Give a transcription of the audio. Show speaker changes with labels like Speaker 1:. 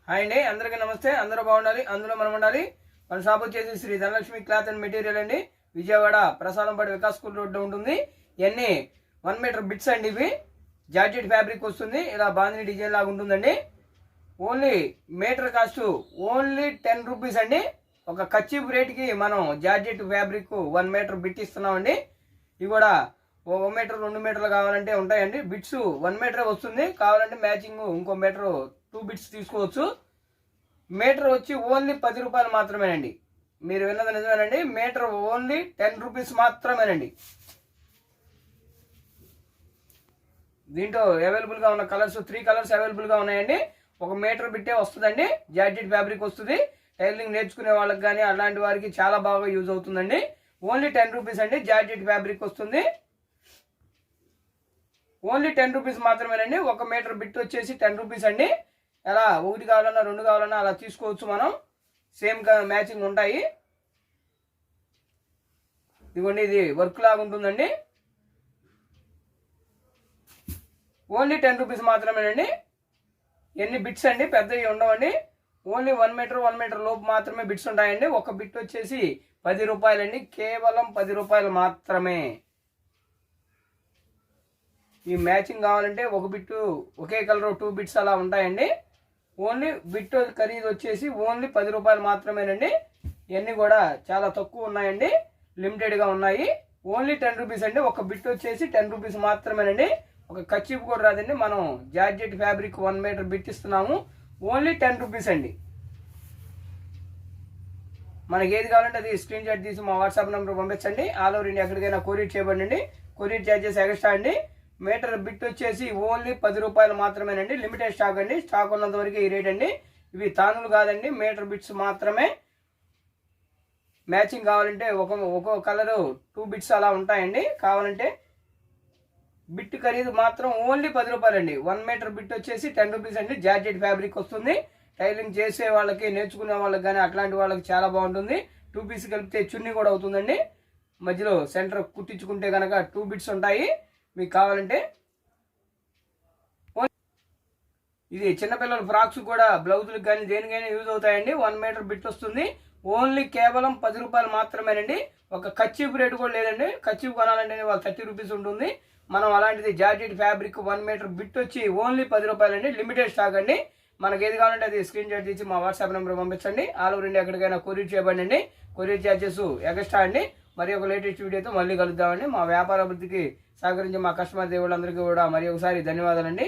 Speaker 1: Hi అండి, అందరికీ నమస్తే. అందరూ బాగుండాలి, అందులో మనం ఉండాలి. మన షాప్ వచ్చేసి Shri Dhanalakshmi cloth and material అండి. విజయవాడ ప్రసాదంపాటి వికాస్ స్కూల్ రోడ్లో ఉంటుంది. ఇవన్నీ 1 మీటర్ బిట్స్ అండి. ఇవి జార్జెట్ ఫ్యాబ్రిక్ వస్తుంది. ఇలా బాందిని డిజైన్ లాగా ఉంటుందండి. Only metre cost only 10 rupees అండి. ఒక కచ్చిప్ రేట్కి మనం జార్జెట్ ఫ్యాబ్రిక్ 1 మీటర్ బిట్ ఇస్తున్నామండి. ఇవి కూడా 1 మీటర్ 2 మీటర్లు కావాలంటే ఉంటాయండి. బిట్స్ 1 మీటరే వస్తుంది. కావాలంటే మ్యాచింగ్ ఇంకో మీటర్ 2 బిట్స్ తీసుకోవచ్చు. మీటర్ వచ్చి ఓన్లీ 10 రూపాయలు మాత్రమేనండి. మీరు విన్నది నిజమేనండి. మీటర్ ఓన్లీ 10 రూపీస్ మాత్రమేనండి. దీంట్లో అవైలబుల్గా ఉన్న కలర్స్ 3 కలర్స్ అవైలబుల్గా ఉన్నాయండి. 1 మీటర్ బిట్టే వస్తుందండి. జార్జెట్ ఫ్యాబ్రిక్ వస్తుంది. టైలరింగ్ నేర్చుకునే వాళ్ళకి కానీ అలాంటి వారికి చాలా బాగా యూజ్ అవుతుందండి. ఓన్లీ 10 రూపీస్ అండి. జార్జెట్ ఫ్యాబ్రిక్ వస్తుంది. ఓన్లీ 10 రూపీస్ మాత్రమేనండి. 1 మీటర్ బిట్ వచ్చేసి 10 రూపీస్ అండి. ఎలా 1 కావాలన్నా 2 కావాలన్నా అలా తీసుకోవచ్చు. మనం సేమ్ మ్యాచింగ్ ఉంటాయి. ఇదిగోండి, ఇది వర్క్ లాగా ఉంటుందండి. ఓన్లీ 10 రూపీస్ మాత్రమేనండి. ఎన్ని బిట్స్ అండి, పెద్దవి ఉండవండి. ఓన్లీ 1 మీటర్ లోపు మాత్రమే బిట్స్ ఉంటాయండి. ఒక బిట్ వచ్చేసి 10 రూపాయలండి. కేవలం 10 రూపాయలు మాత్రమే. ఈ మ్యాచింగ్ కావాలంటే ఒక బిట్టు ఒకే కలర్ 2 బిట్స్ అలా ఉంటాయండి. ఓన్లీ బిట్ ఖరీదు వచ్చేసి ఓన్లీ 10 రూపాయలు మాత్రమేనండి. ఇవన్నీ కూడా చాలా తక్కువ ఉన్నాయండి, లిమిటెడ్గా ఉన్నాయి. ఓన్లీ 10 రూపీస్ అండి. ఒక బిట్ వచ్చేసి 10 రూపీస్ మాత్రమేనండి. ఒక కచ్చిప్ కూడా రాదండి. మనం జార్జెట్ ఫ్యాబ్రిక్ 1 మీటర్ బిట్ ఇస్తున్నాము. ఓన్లీ 10 రూపీస్ అండి. మనకి ఏది కావాలంటే అది స్క్రీన్ షాట్ తీసి మా వాట్సాప్ నెంబర్ పంపించండి. ఆల్ ఓవర్ ఇండియా ఎక్కడికైనా కొరియర్ చేయబడండి. కొరియర్ ఛార్జెస్ ఎక్స్ట్రా అండి. మీటర్ బిట్ వచ్చేసి ఓన్లీ 10 రూపాయలు మాత్రమేనండి. లిమిటెడ్ స్టాక్ అండి. స్టాక్ ఉన్నంత వరకు ఈ రేట్ అండి. ఇవి తానులు కాదండి, మీటర్ బిట్స్ మాత్రమే. మ్యాచింగ్ కావాలంటే ఒక్కో కలరు 2 బిట్స్ అలా ఉంటాయండి. కావాలంటే బిట్ ఖరీదు మాత్రం ఓన్లీ 10 రూపాయలండి. 1 మీటర్ బిట్ వచ్చేసి 10 రూపీస్ అండి. జార్జెట్ ఫ్యాబ్రిక్ వస్తుంది. టైలింగ్ చేసే వాళ్ళకి, నేర్చుకునే వాళ్ళకి కానీ అట్లాంటి వాళ్ళకి చాలా బాగుంటుంది. 2 పీస్ కలిపితే చున్నీ కూడా అవుతుందండి. మధ్యలో సెంటర్ కుట్టించుకుంటే కనుక 2 బిట్స్ ఉంటాయి. మీకు కావాలంటే ఇది చిన్నపిల్లల ఫ్రాక్స్ కూడా బ్లౌజులకు కానీ దేనికైనా యూజ్ అవుతాయండి. 1 మీటర్ బిట్ వస్తుంది. ఓన్లీ కేవలం 10 రూపాయలు మాత్రమేనండి. ఒక కచ్చిప్ రేటు కూడా లేదండి. కచ్చిప్ కొనాలంటే వాళ్ళు 30 రూపీస్ ఉంటుంది. మనం అలాంటిది జార్జెట్ ఫ్యాబ్రిక్ 1 మీటర్ బిట్ వచ్చి ఓన్లీ 10 రూపాయలండి. లిమిటెడ్ స్టాక్ అండి. మనకి ఏది కావాలంటే అది స్క్రీన్ షాట్ తీసి మా వాట్సాప్ నెంబర్ పంపించండి. ఆల్ ఓవర్ ఇండియా ఎక్కడికైనా కొరియర్ చేయబడండి. కొరియర్ ఛార్జెస్ ఎక్స్ట్రా అండి. మరి ఒక లేటెస్ట్ వీడియోతో మళ్ళీ కలుద్దామండి. మా వ్యాపార అభివృద్ధికి సహకరించే మా కస్టమర్ దేవుళ్ళందరికీ కూడా మరి ఒకసారి ధన్యవాదాలండి.